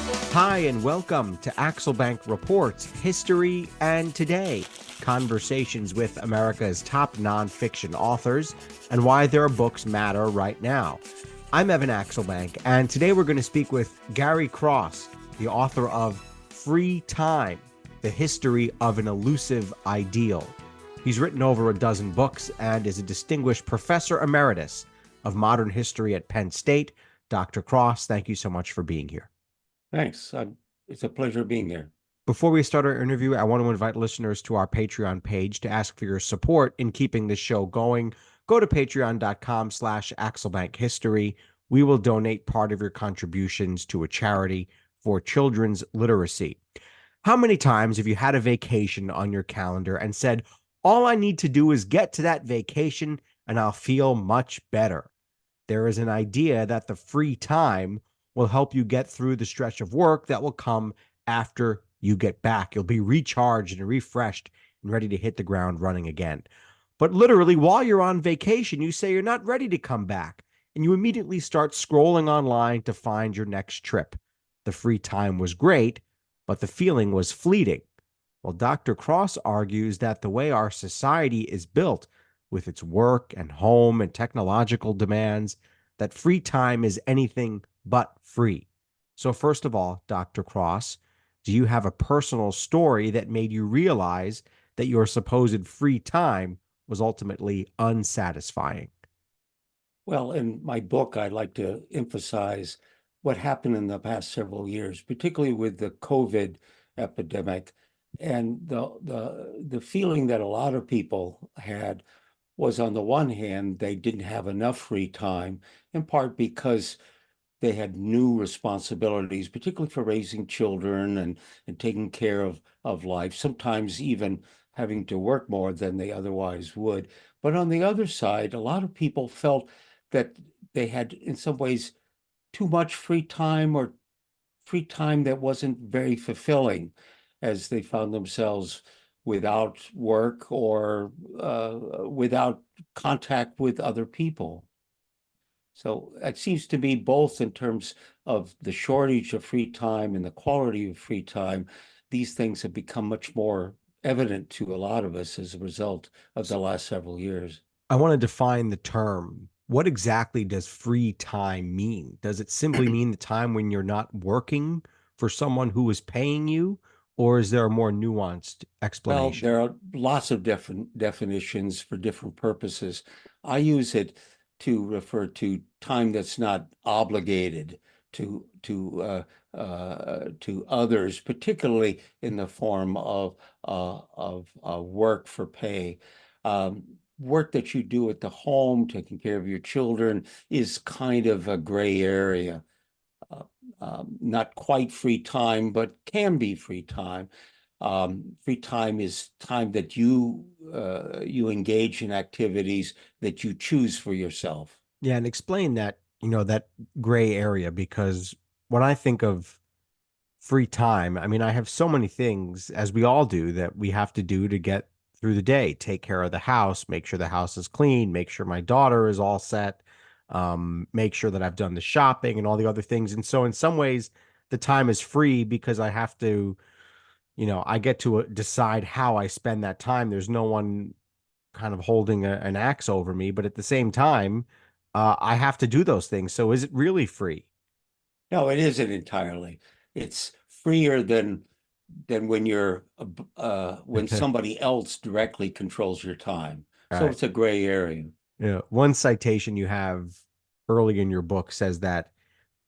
Hi, and welcome to Axelbank Reports History and Today, conversations with America's top nonfiction authors and why their books matter right now. I'm Evan Axelbank, and today we're going to speak with Gary Cross, the author of Free Time, The History of an Elusive Ideal. He's written over a dozen books and is a distinguished professor emeritus of modern history at Penn State. Dr. Cross, thank you so much for being here. Thanks. It's a pleasure being here. Before we start our interview, I want to invite listeners to our Patreon page to ask for your support in keeping this show going. Go to patreon.com/AxelbankHistory. We will donate part of your contributions to a charity for children's literacy. How many times have you had a vacation on your calendar and said, all I need to do is get to that vacation and I'll feel much better? There is an idea that the free time will help you get through the stretch of work that will come after you get back. You'll be recharged and refreshed and ready to hit the ground running again. But literally, while you're on vacation, you say you're not ready to come back, and you immediately start scrolling online to find your next trip. The free time was great, but the feeling was fleeting. Well, Dr. Cross argues that the way our society is built, with its work and home and technological demands, that free time is anything but free. So first of all, Dr. Cross, do you have a personal story that made you realize that your supposed free time was ultimately unsatisfying? Well, in my book, I'd like to emphasize what happened in the past several years, particularly with the COVID epidemic, and the feeling that a lot of people had was, on the one hand, they didn't have enough free time, in part because they had new responsibilities, particularly for raising children and taking care of life, sometimes even having to work more than they otherwise would. But on the other side, a lot of people felt that they had, in some ways, too much free time, or free time that wasn't very fulfilling, as they found themselves without work or without contact with other people. So it seems to me, both in terms of the shortage of free time and the quality of free time, these things have become much more evident to a lot of us as a result of the last several years. I want to define the term. What exactly does free time mean? Does it simply mean the time when you're not working for someone who is paying you, or is there a more nuanced Well, explanation? there are lots of different definitions for different purposes. I use it to refer to time that's not obligated to others, particularly in the form of work for pay. Work that you do at the home, taking care of your children, is kind of a gray area. Uh, Not quite free time, but can be free time. Free time is time that you engage in activities that you choose for yourself. Yeah, and explain that, that gray area, because when I think of free time, I mean, I have so many things, as we all do, that we have to do to get through the day. Take care of the house, make sure the house is clean, make sure my daughter is all set, make sure that I've done the shopping and all the other things. And so in some ways, the time is free because I have to, I get to decide how I spend that time. There's no one kind of holding an axe over me, but at the same time, I have to do those things. So is it really free? No, it isn't entirely. It's freer than when somebody else directly controls your time. All So right. it's a gray area. Yeah. One citation you have early in your book says that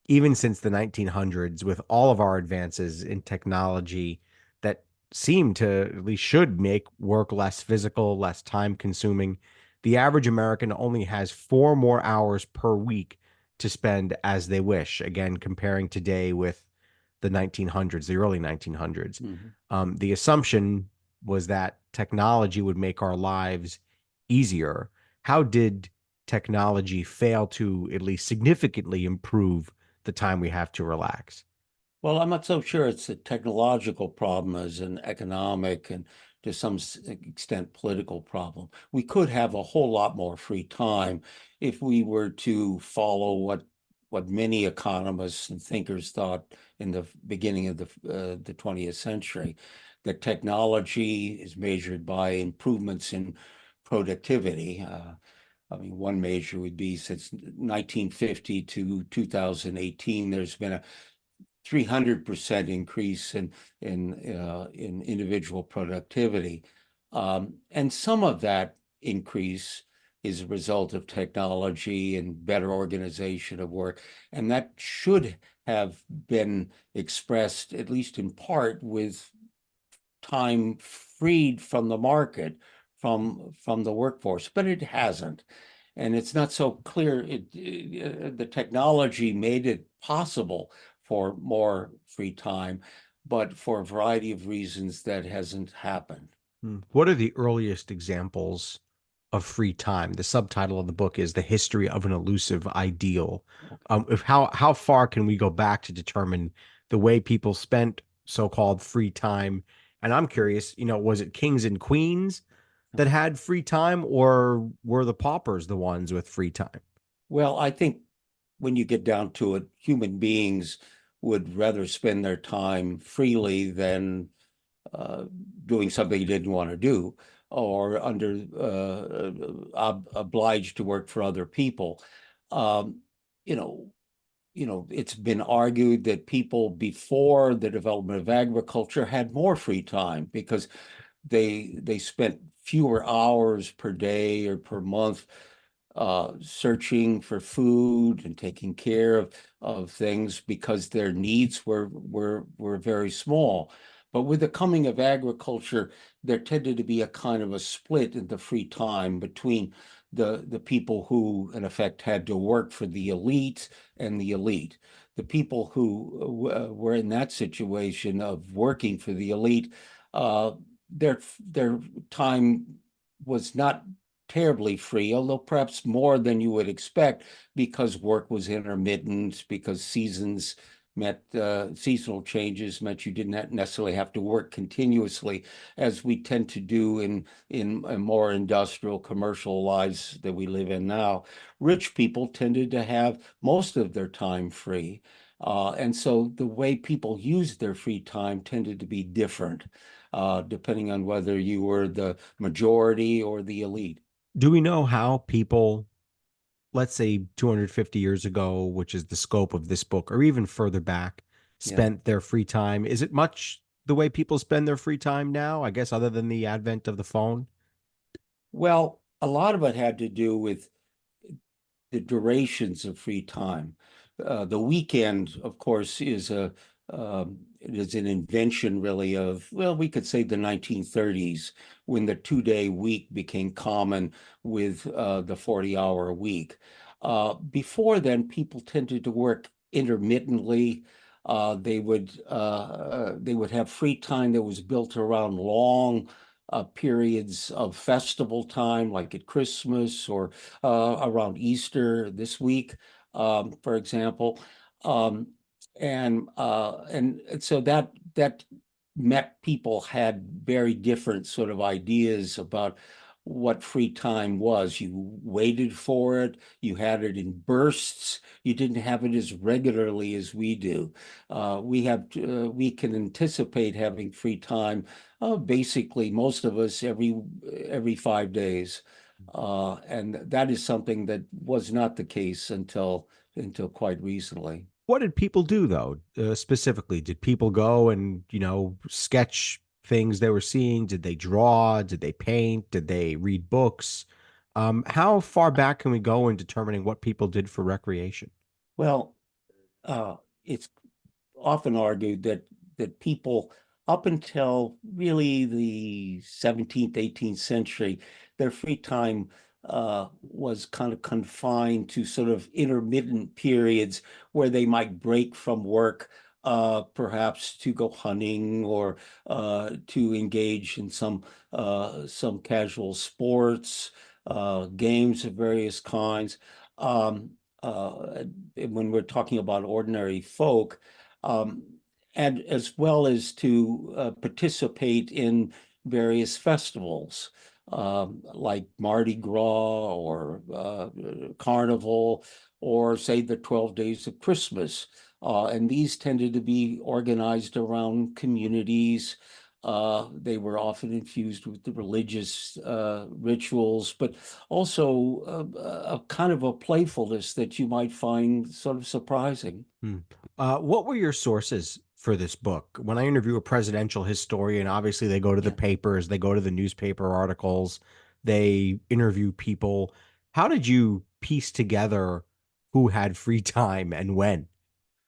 even since the 1900s, with all of our advances in technology that seem to, at least should, make work less physical, less time consuming, the average American only has 4 more hours per week to spend as they wish. Again, comparing today with the 1900s, the early 1900s. Mhm. The assumption was that technology would make our lives easier. How did technology fail to at least significantly improve the time we have to relax? Well, I'm not so sure it's a technological problem as an economic and, to some extent, political problem. We could have a whole lot more free time if we were to follow what what many economists and thinkers thought in the beginning of the 20th century, that technology is measured by improvements in productivity. I mean, one measure would be since 1950 to 2018, there's been a 300% increase in individual productivity. And some of that increase is a result of technology and better organization of work. And that should have been expressed, at least in part, with time freed from the market, from the workforce, but it hasn't. And it's not so clear. The technology made it possible for more free time, but for a variety of reasons that hasn't happened. What are the earliest examples of free time? The subtitle of the book is "The History of an Elusive Ideal." If how far can we go back to determine the way people spent so-called free time? And I'm curious, was it kings and queens that had free time, or were the paupers the ones with free time? Well, I think when you get down to it, human beings would rather spend their time freely than uh, doing something he didn't want to do or under obliged to work for other people. Um, you know, it's been argued that people before the development of agriculture had more free time because they spent fewer hours per day or per month searching for food and taking care of things because their needs were very small. But with the coming of agriculture, there tended to be a kind of a split in the free time between the people who, in effect, had to work for the elite and the elite. The people who were in that situation of working for the elite, uh, their time was not terribly free, although perhaps more than you would expect because work was intermittent, because seasonal changes meant you didn't necessarily have to work continuously, as we tend to do in more industrial commercial lives that we live in now. Rich people tended to have most of their time free. And so the way people used their free time tended to be different, depending on whether you were the majority or the elite. Do we know how people, let's say 250 years ago, which is the scope of this book, or even further back, Yeah. spent their free time? Is it much the way people spend their free time now? I guess other than the advent of the phone. Well, a lot of it had to do with the durations of free time. The weekend, of course, it is an invention really of, well, we could say the 1930s when the 2-day week became common with the 40-hour week. Before then, people tended to work intermittently. They would have free time that was built around long periods of festival time, like at Christmas or around Easter this week, for example. Um, and so that met people had very different sort of ideas about what free time was. You waited for it, you had it in bursts, you didn't have it as regularly as we do. We can anticipate having free time, basically most of us every 5 days. And that is something that was not the case until quite recently. What did people do though? Specifically, did people go and, sketch things they were seeing? Did they draw? Did they paint? Did they read books? How far back can we go in determining what people did for recreation? Well, it's often argued that people up until really the 17th, 18th century, their free time was kind of confined to sort of intermittent periods where they might break from work, perhaps to go hunting or to engage in some casual sports, games of various kinds. Um, when we're talking about ordinary folk, um, and as well as to participate in various festivals. like Mardi Gras or Carnival, or say the 12 Days of Christmas. And these tended to be organized around communities. They were often infused with the religious rituals, but also a kind of a playfulness that you might find sort of surprising. Hmm. What were your sources for this book? When I interview a presidential historian, obviously they go to the Yeah. papers, they go to the newspaper articles, they interview people. How did you piece together who had free time and when?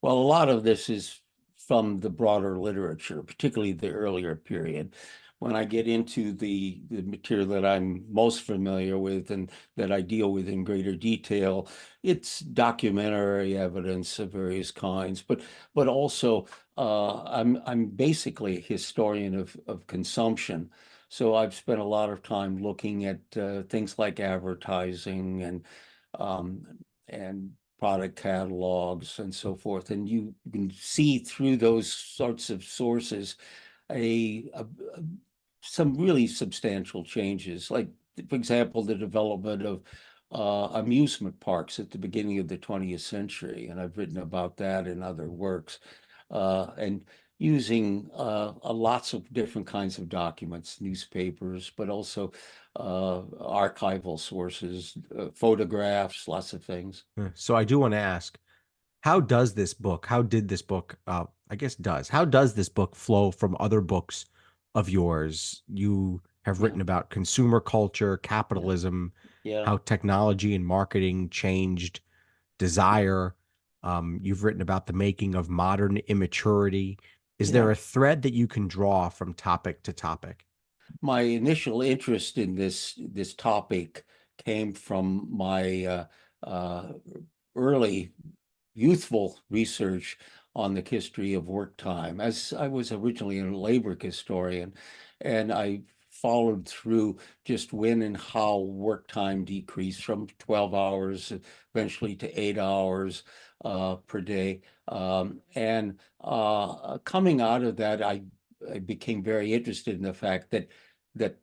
Well, a lot of this is from the broader literature, particularly the earlier period. When I get into the material that I'm most familiar with and that I deal with in greater detail, it's documentary evidence of various kinds, but also I'm basically a historian of consumption. So I've spent a lot of time looking at things like advertising um, and product catalogs and so forth. And you can see through those sorts of sources a some really substantial changes. Like, for example, the development of amusement parks at the beginning of the 20th century. And I've written about that in other works. And using lots of different kinds of documents, newspapers, but also archival sources, photographs, lots of things. So I do want to ask, how did this book, I guess how does this book flow from other books of yours? You have Yeah, written about consumer culture, yeah, capitalism, yeah, how technology and marketing changed desire. You've written about the making of modern immaturity. Is there yeah. a thread that you can draw from topic to topic? My initial interest in this topic came from my uh, early youthful research on the history of work time, as I was originally a labor historian, and I followed through just when and how work time decreased from 12 hours eventually to 8 hours per day. And coming out of that, I became very interested in the fact that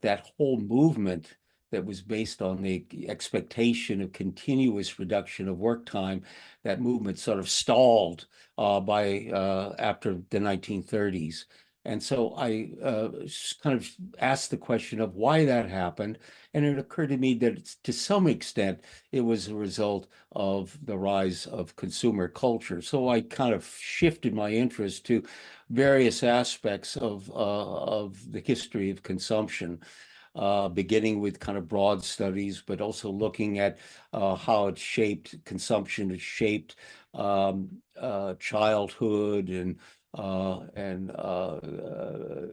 that whole movement that was based on the expectation of continuous reduction of work time, that movement sort of stalled by after the 1930s. And so I kind of asked the question of why that happened. And it occurred to me that to some extent, it was a result of the rise of consumer culture. So I kind of shifted my interest to various aspects of the history of consumption, beginning with kind of broad studies, but also looking at how it shaped consumption, it shaped childhood and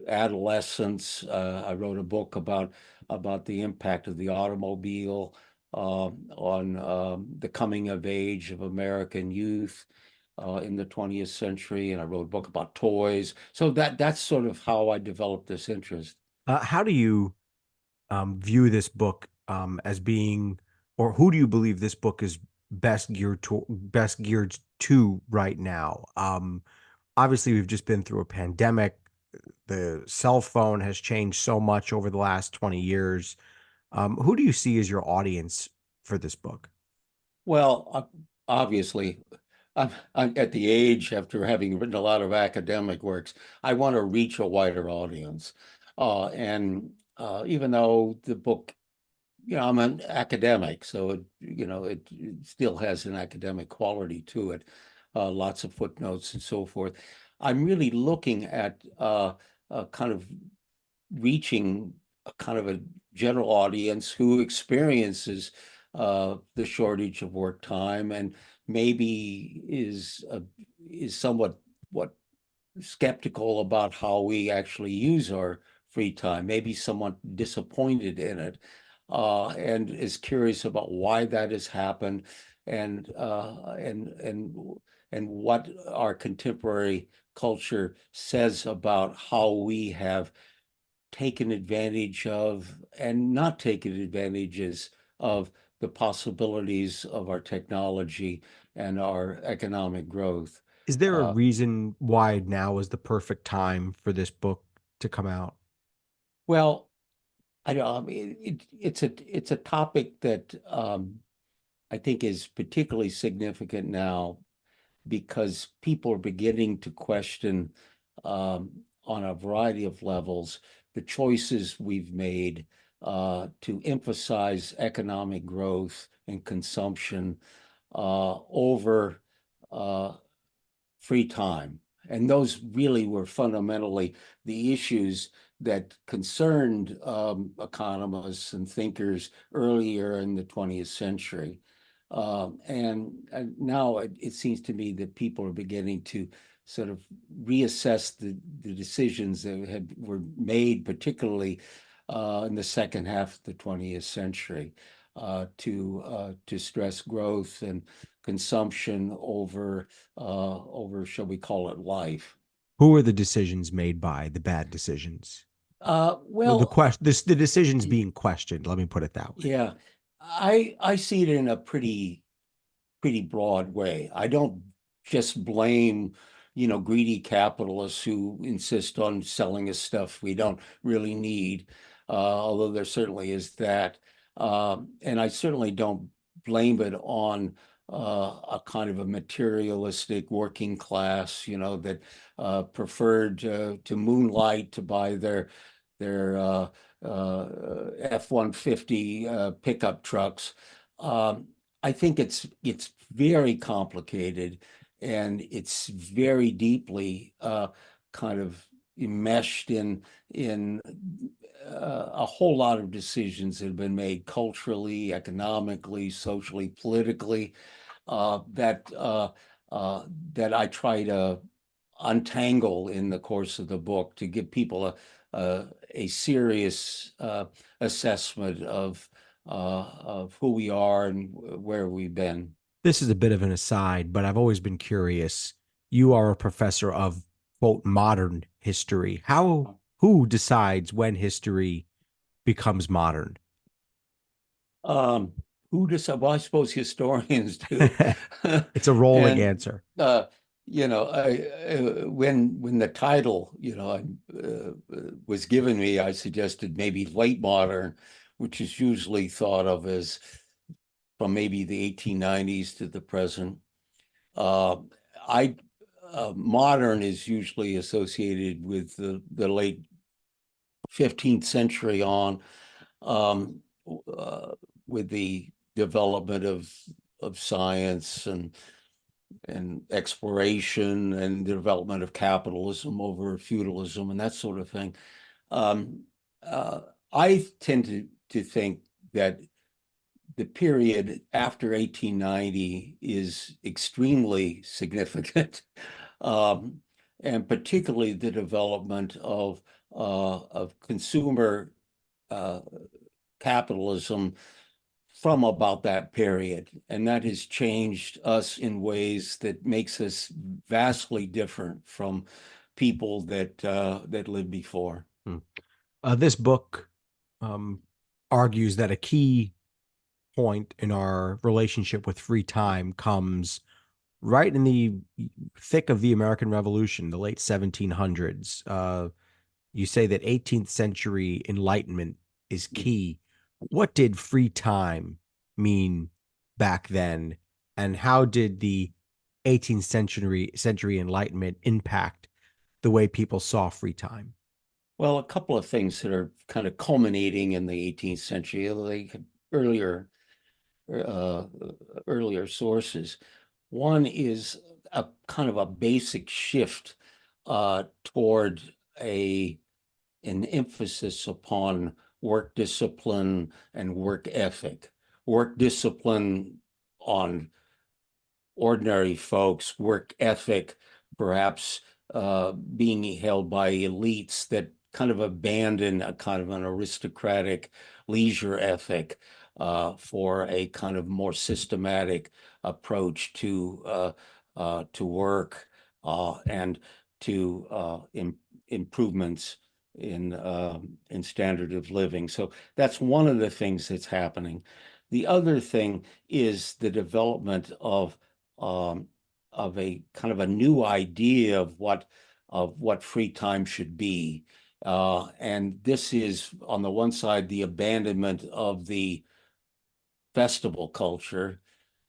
adolescence. I wrote a book about the impact of the automobile on the coming of age of American youth in the 20th century, and I wrote a book about toys. So that's sort of how I developed this interest. How do you view this book as being, or who do you believe this book is best geared to right now? Obviously, we've just been through a pandemic. The cell phone has changed so much over the last 20 years. Who do you see as your audience for this book? Well, obviously, I'm at the age after having written a lot of academic works, I want to reach a wider audience. And even though the book, I'm an academic, so it still has an academic quality to it, lots of footnotes and so forth. I'm really looking at kind of reaching a kind of a general audience who experiences the shortage of work time and maybe is somewhat what skeptical about how we actually use our free time, maybe somewhat disappointed in it, and is curious about why that has happened and uh, and and and what our contemporary culture says about how we have taken advantage of and not taken advantages of the possibilities of our technology and our economic growth. Is there a Uh, reason why now is the perfect time for this book to come out? well, I don't, I mean, it's a topic that I think is particularly significant now because people are beginning to question on a variety of levels the choices we've made to emphasize economic growth and consumption over uh, free time. And those really were fundamentally the issues that concerned economists and thinkers earlier in the 20th century. And now it seems to me that people are beginning to sort of reassess the decisions that were made, particularly in the second half of the 20th century, to stress growth and consumption over, shall we call it, life. Who were the decisions made by, the bad decisions? The Well, question, the decisions being questioned. Let me put it that way. yeah, I see it in a pretty broad way. I don't just blame, greedy capitalists who insist on selling us stuff we don't really need, although there certainly is that. And I certainly don't blame it on a kind of a materialistic working class, that preferred to moonlight to buy their F-150 pickup trucks. Um, I think it's very complicated and it's very deeply kind of enmeshed in a whole lot of decisions that have been made culturally, economically, socially, politically uh, that uh, that I try to untangle in the course of the book to give people a serious assessment of who we are and where we've been. This is a bit of an aside, but I've always been curious. You are a professor of, quote, modern history. Who decides when history becomes modern? Um, who decide? Well, I suppose historians do. It's a rolling And answer. uh, when the title, was given me, I suggested maybe late modern, which is usually thought of as from maybe the 1890s to the present. Uh, I Modern is usually associated with the late 15th century on, um, uh, with the development of science and exploration and the development of capitalism over feudalism and that sort of thing. Um, uh, I tend to think that the period after 1890 is extremely significant, um, and particularly the development of consumer uh, capitalism from about that period. And that has changed us in ways that makes us vastly different from people that lived before. Hmm. This book um, argues that a key point in our relationship with free time comes right in the thick of the American Revolution, the late 1700s. You say that 18th century enlightenment is key. What did free time mean back then, and how did the 18th century enlightenment impact the way people saw free time? Well, a couple of things that are kind of culminating in the 18th century, like earlier uh, earlier sources. One is a kind of a basic shift toward a an emphasis upon work discipline and work ethic. Work discipline on ordinary folks, work ethic, perhaps being held by elites that kind of abandon a kind of an aristocratic leisure ethic for a kind of more systematic approach to work and to improvements in standard of living. So that's one of the things that's happening. The other thing is the development um, of a kind of a new idea of what free time should be. And this is, on the one side, the abandonment of the festival culture,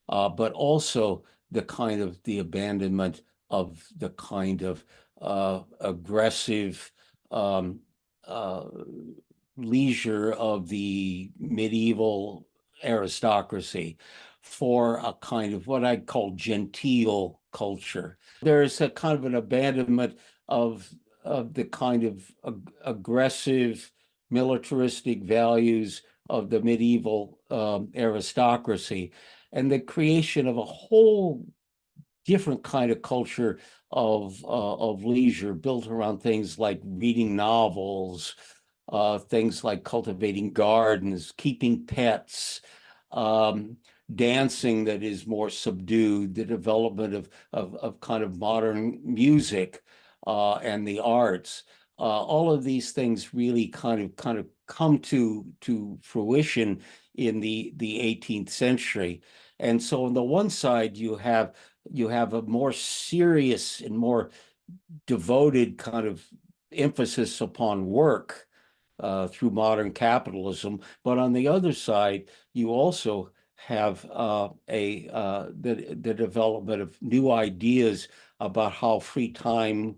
but also the abandonment of the kind of aggressive um, uh, leisure of the medieval aristocracy for a kind of what I'd call genteel culture. There's a kind of an abandonment of the kind of aggressive militaristic values of the medieval aristocracy and the creation of a whole different kind of culture of leisure built around things like reading novels, things like cultivating gardens, keeping pets, um, dancing that is more subdued, the development of kind of modern music and the arts. All of these things really kind of come to fruition in the 18th century. And so on the one side, you have a more serious and more devoted kind of emphasis upon work through modern capitalism. But on the other side, you also have the development of new ideas about how free time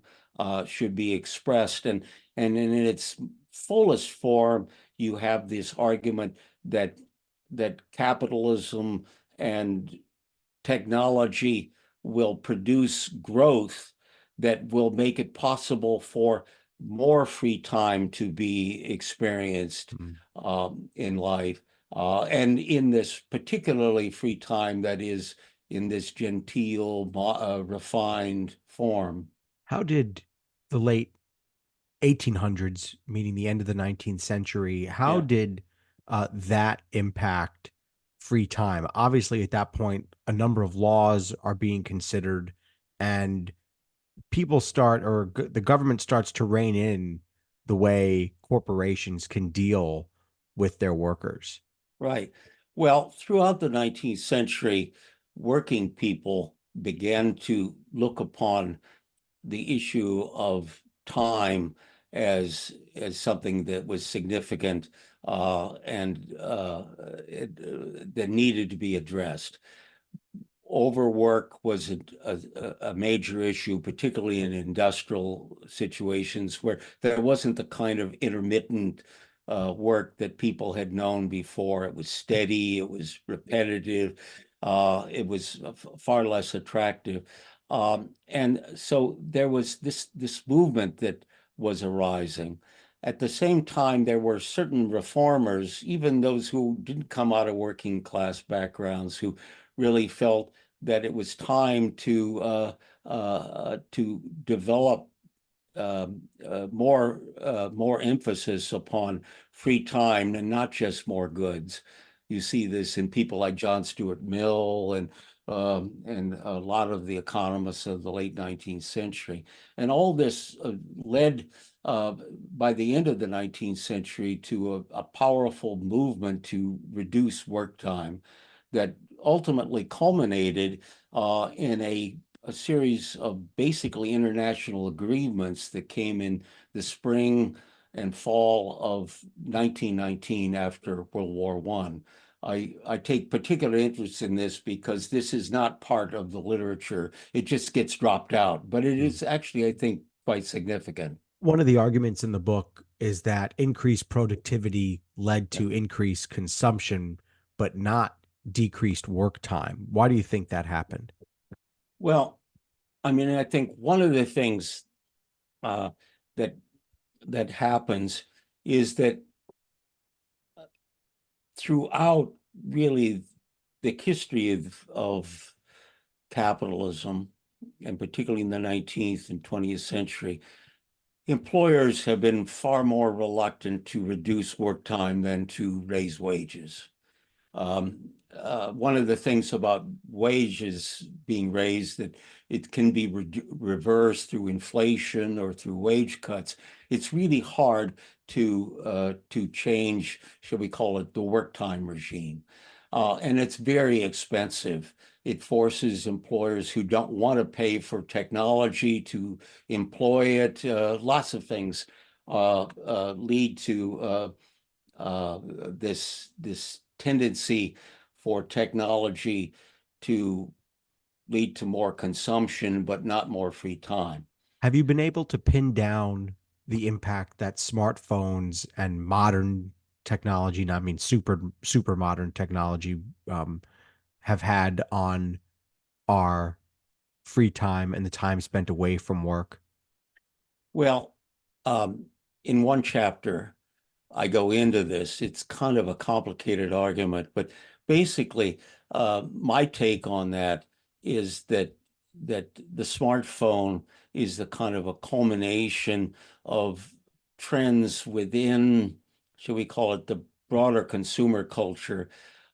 should be expressed. And in its fullest form, you have this argument that capitalism and technology will produce growth that will make it possible for more free time to be experienced Mm. in life. And in this particularly free time that is in this genteel, refined form. How did the late 1800s, meaning the end of the 19th century, how Yeah, did that impact free time? Obviously, at that point, a number of laws are being considered, and people start, or the government starts to rein in the way corporations can deal with their workers. right. Well, throughout the 19th century, working people began to look upon the issue of time as something that was significant and that needed to be addressed. Overwork was a major issue, particularly in industrial situations where there wasn't the kind of intermittent work that people had known before. It was steady, it was repetitive, it was far less attractive. And so there was this movement that was arising. At the same time, there were certain reformers, even those who didn't come out of working class backgrounds, who really felt that it was time to develop more emphasis upon free time and not just more goods. You see this in people like John Stuart Mill and a lot of the economists of the late 19th century. And all this led by the end of the 19th century to a powerful movement to reduce work time that ultimately culminated in a series of basically international agreements that came in the spring and fall of 1919 after World War One. I take particular interest in this because this is not part of the literature. It just gets dropped out, but it Mm. is actually, I think, quite significant. One of the arguments in the book is that increased productivity led Yeah. to increased consumption, but not decreased work time. Why do you think that happened? Well, I mean, I think one of the things uh, that happens is that throughout really the history of capitalism, and particularly in the 19th and 20th century, employers have been far more reluctant to reduce work time than to raise wages. One of the things about wages being raised that it can be reversed through inflation or through wage cuts. It's really hard to change, shall we call it, the work time regime, and it's very expensive. It forces employers who don't want to pay for technology to employ it. Lots of things lead to uh, this tendency for technology to lead to more consumption, but not more free time. Have you been able to pin down the impact that smartphones and modern technology, and I mean super modern technology, um, have had on our free time and the time spent away from work? Well, um, in one chapter, I go into this. It's kind of a complicated argument, but basically, my take on that is that the smartphone is the kind of a culmination of trends within, shall we call it, the broader consumer culture,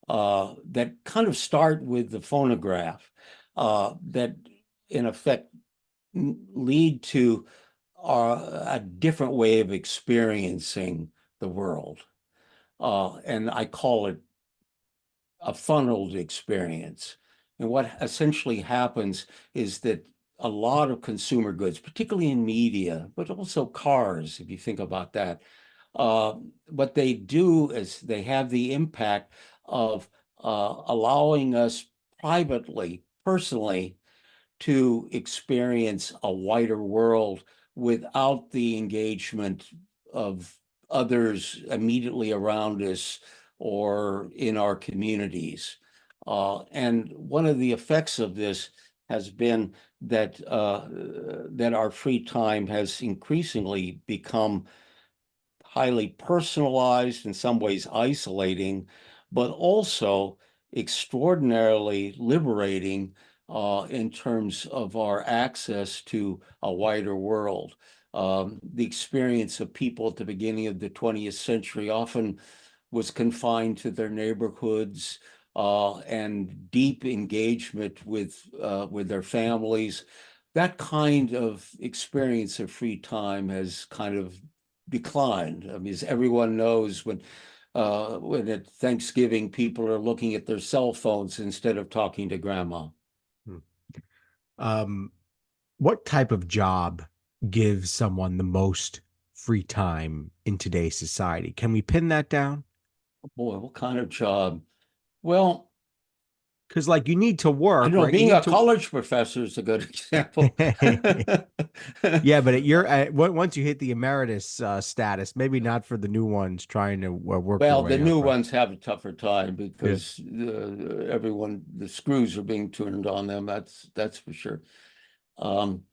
that kind of start with the phonograph, that in effect lead to a different way of experiencing the world. And I call it a funneled experience. And what essentially happens is that a lot of consumer goods, particularly in media, but also cars, if you think about that, uh, what they do is they have the impact of allowing us privately, personally, to experience a wider world without the engagement of others immediately around us or in our communities. And one of the effects of this has been that our free time has increasingly become highly personalized, in some ways isolating, but also extraordinarily liberating in terms of our access to a wider world. The experience of people at the beginning of the 20th century often was confined to their neighborhoods and deep engagement with their families. That kind of experience of free time has kind of declined. I mean, as everyone knows, when at Thanksgiving people are looking at their cell phones instead of talking to grandma. Hmm. Um, what type of job gives someone the most free time in today's society? Can we pin that down? Boy, what kind of job? Well, Because like you need to I work, don't know. right? You Being need a to. college professor is a good example. Yeah, but once you hit the emeritus status, maybe not for the new ones trying to work their Well, the way up, new right? ones have a tougher time Yeah. because everyone, the screws are being turned on them. That's for sure. Um,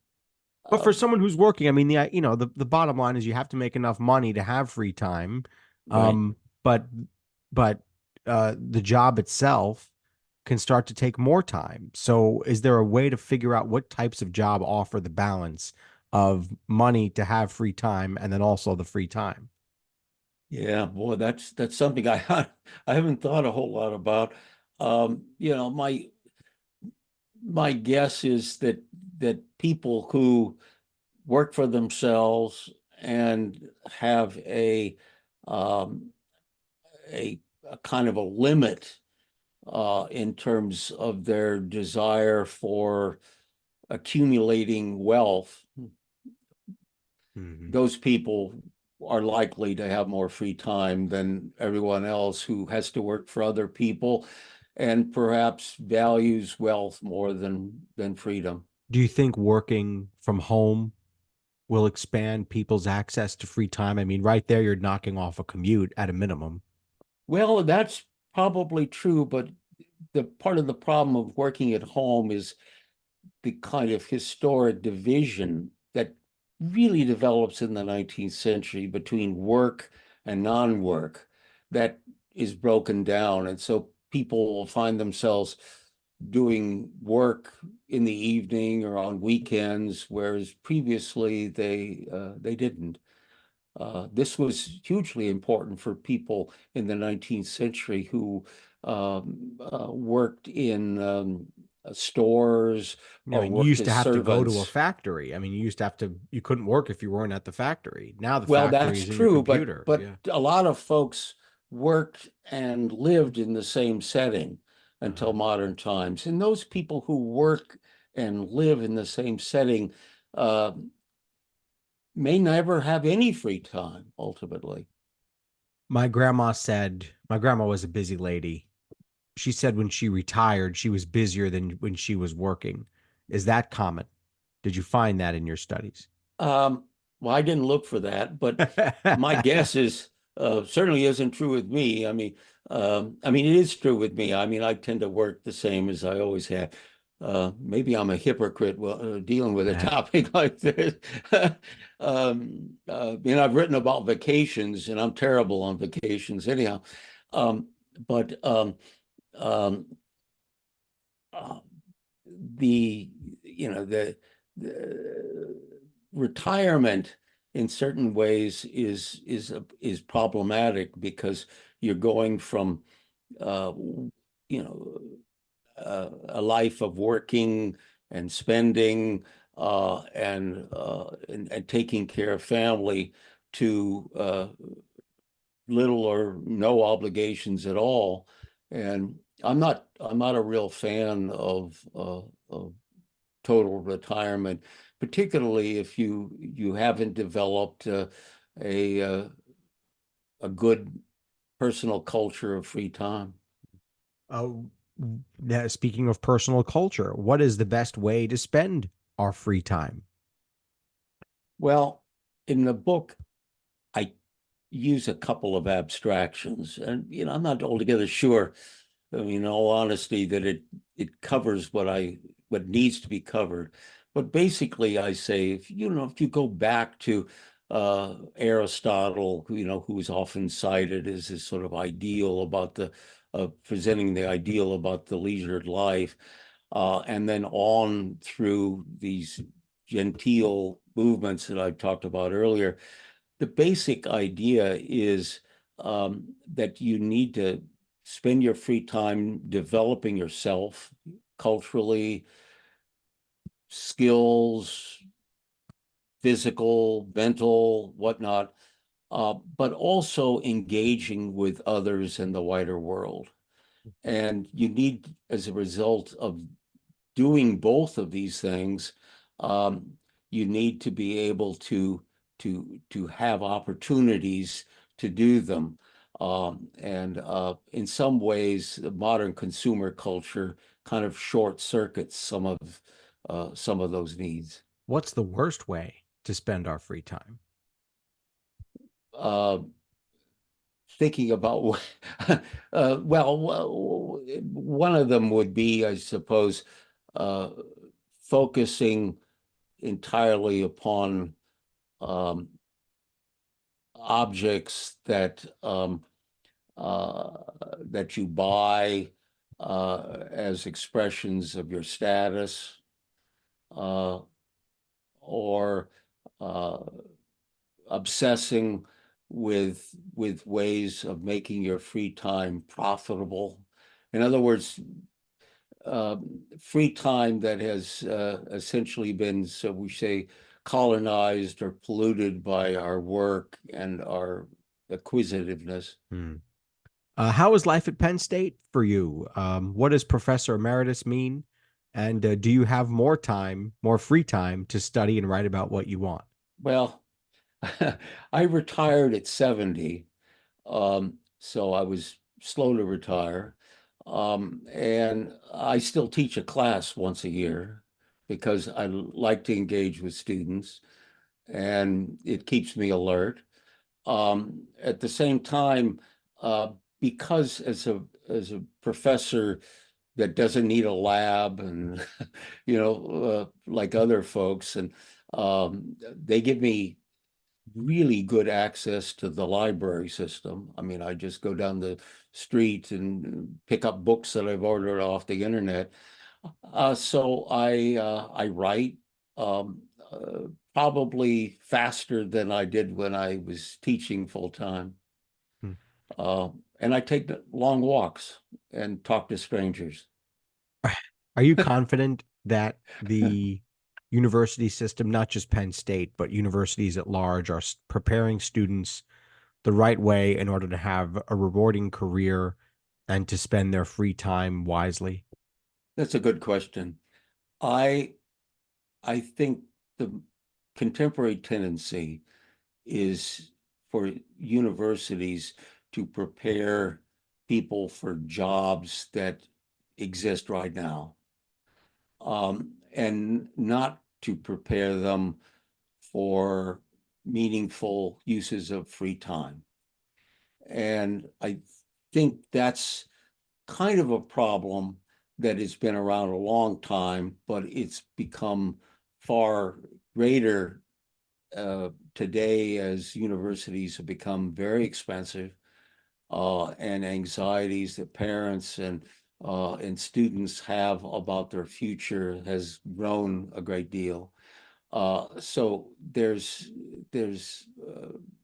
But uh, for someone who's working, I mean, the bottom line is you have to make enough money to have free time. right. Um, but but the job itself can start to take more time. So is there a way to figure out what types of job offer the balance of money to have free time and then also the free time? Yeah, boy, that's something I haven't thought a whole lot about. My guess is that people who work for themselves and have um, a kind of a limit in terms of their desire for accumulating wealth, Hmm. those people are likely to have more free time than everyone else who has to work for other people and perhaps values wealth more than freedom. Do you think working from home will expand people's access to free time? I mean, right there, you're knocking off a commute at a minimum. Well, that's probably true, but the part of the problem of working at home is the kind of historic division that really develops in the 19th century between work and non-work that is broken down. And so people will find themselves doing work in the evening or on weekends, whereas previously they didn't. This was hugely important for people in the 19th century who worked in stores Yeah, I or mean, you worked used to as have to go to a servants. factory. I mean, you used to have to, you couldn't work if you weren't at the factory. Now the Well, factory that's is in your true, but computer. but Yeah. a lot of folks worked and lived in the same setting until Uh-huh. modern times. And those people who work and live in the same setting uh, may never have any free time ultimately. My grandma was a busy lady. She said when she retired, she was busier than when she was working. Is that common? Did you find that in your studies? Um, well, I didn't look for that, but my guess is certainly isn't true with me. I mean, it is true with me. I mean, I tend to work the same as I always have. Maybe I'm a hypocrite dealing with a Nah. topic like this. I've written about vacations, and I'm terrible on vacations anyhow. Um, but um, uh, the the retirement in certain ways is problematic because you're going from uh, you know a life of working and spending and taking care of family to little or no obligations at all. And I'm not a real fan of total retirement, particularly if you haven't developed a a good personal culture of free time. Uh, Speaking of personal culture, what is the best way to spend our free time? Well, in the book, I use a couple of abstractions, and I'm not altogether sure. I mean, in all honesty, that it covers what needs to be covered. But basically, I say if you go back to Aristotle, who is often cited as this sort of ideal about the presenting the ideal about the leisured life, and then on through these genteel movements that I talked about earlier, the basic idea is that you need to spend your free time developing yourself culturally, skills, physical, mental, whatnot, but also engaging with others in the wider world. And you need, as a result of doing both of these things, um, you need to be able to have opportunities to do them. And in some ways, the modern consumer culture kind of short circuits some of those needs. What's the worst way to spend our free time? Uh, Thinking about one of them would be, I suppose, uh, focusing entirely upon um, objects uh, that you buy as expressions of your status, uh, or uh, obsessing with ways of making your free time profitable. In other words, uh, free time that has essentially been, so we say, colonized or polluted by our work and our acquisitiveness. Hmm. How is life at Penn State for you? What does Professor Emeritus mean? And do you have more time, more free time to study and write about what you want? Well, I retired at 70, so I was slow to retire. And I still teach a class once a year because I like to engage with students and it keeps me alert. At the same time, because as a professor that doesn't need a lab and like other folks, and they give me really good access to the library system. I mean, I just go down the street and pick up books that I've ordered off the internet. So I write um, probably faster than I did when I was teaching full time. Hmm. Uh, and I take long walks and talk to strangers. Are you confident that the university system, not just Penn State, but universities at large, are preparing students the right way in order to have a rewarding career and to spend their free time wisely? That's a good question. I I think the contemporary tendency is for universities to prepare people for jobs that exist right now, and not to prepare them for meaningful uses of free time. And I think that's kind of a problem that has been around a long time, but it's become far greater today as universities have become very expensive, and anxieties that parents and students have about their future has grown a great deal. So there's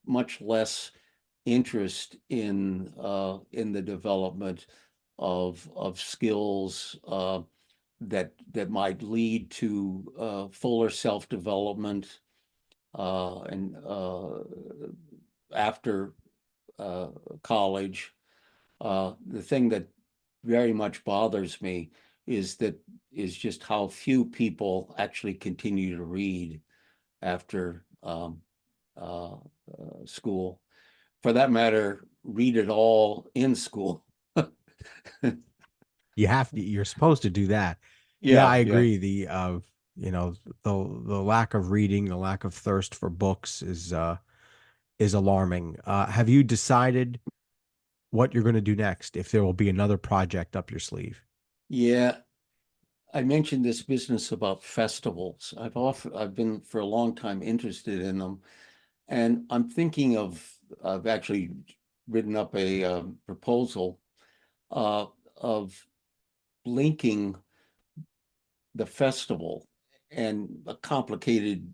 much less interest in the development of skills that might lead to fuller self-development, and after uh, college. The thing that very much bothers me is just how few people actually continue to read after school. For that matter, read it all in school. You're supposed to do that. Yeah, Yeah, I yeah. agree. The lack of reading, the lack of thirst for books is alarming. Have you decided what you're going to do next? If there will be another project up your sleeve? Yeah, I mentioned this business about festivals. I've been for a long time interested in them, and I'm thinking I've actually written up a proposal uh, of linking the festival and a complicated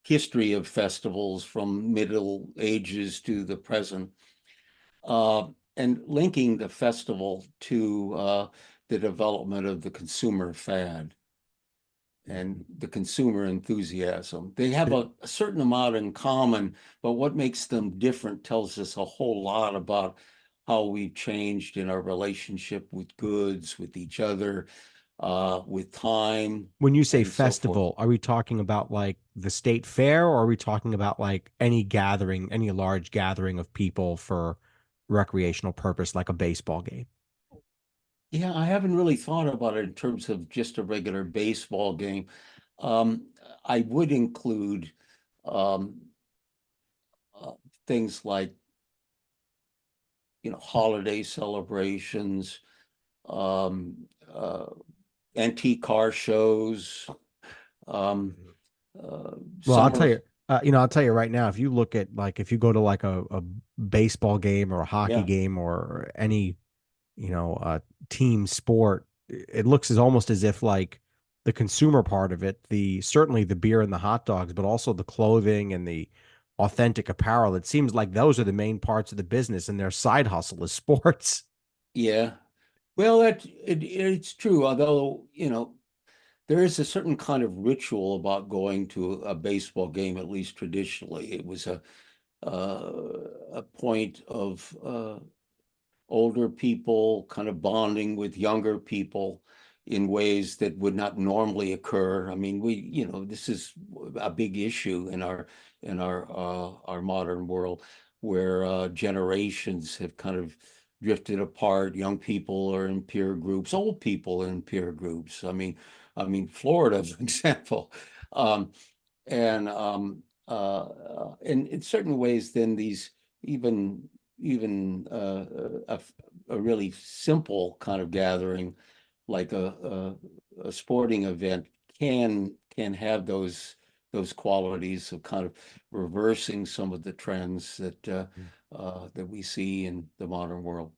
history of festivals from Middle Ages to the present, uh, and linking the festival to the development of the consumer fad and the consumer enthusiasm. They have a certain amount in common, but what makes them different tells us a whole lot about how we've changed in our relationship with goods, with each other, with time, When you say and so forth. festival, are we talking about like the state fair, or are we talking about like any gathering, any large gathering of people for recreational purpose, like a baseball game? Yeah, I haven't really thought about it in terms of just a regular baseball game. Um, I would include um, uh, things like, holiday celebrations, um, uh, antique car shows, um, uh, Well, summer. I'll tell you right now, if you look at like if you go to like a baseball game or a hockey Yeah, game or any, team sport, it looks as almost as if like the consumer part of it, the certainly the beer and the hot dogs, but also the clothing and the authentic apparel, it seems like those are the main parts of the business and their side hustle is sports. yeah. Well, it's true. Although, there is a certain kind of ritual about going to a baseball game, at least traditionally. It was a point of older people kind of bonding with younger people in ways that would not normally occur. I mean, this is a big issue in our modern world, where generations have kind of drifted apart. Young people are in peer groups, old people are in peer groups. I mean, Florida, for example. Um, and in certain ways, then these even even a really simple kind of gathering, like a sporting event, can have those qualities of kind of reversing some of the trends that we see in the modern world.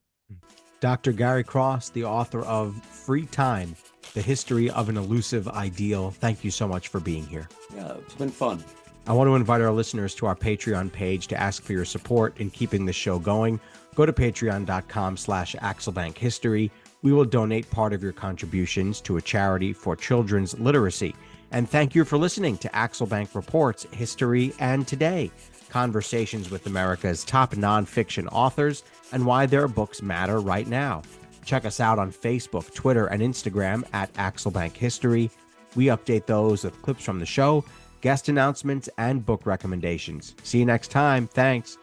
Dr. Gary Cross, the author of Free Time, The History of an Elusive Ideal. Thank you so much for being here. Yeah, it's been fun. I want to invite our listeners to our Patreon page to ask for your support in keeping this show going. Go to patreon.com/AxelBankHistory. We will donate part of your contributions to a charity for children's literacy. And thank you for listening to Axel Bank Reports History and Today, conversations with America's top nonfiction authors and why their books matter right now. Check us out on Facebook, Twitter, and Instagram at Axel Bank History. We update those with clips from the show, guest announcements, and book recommendations. See you next time. Thanks.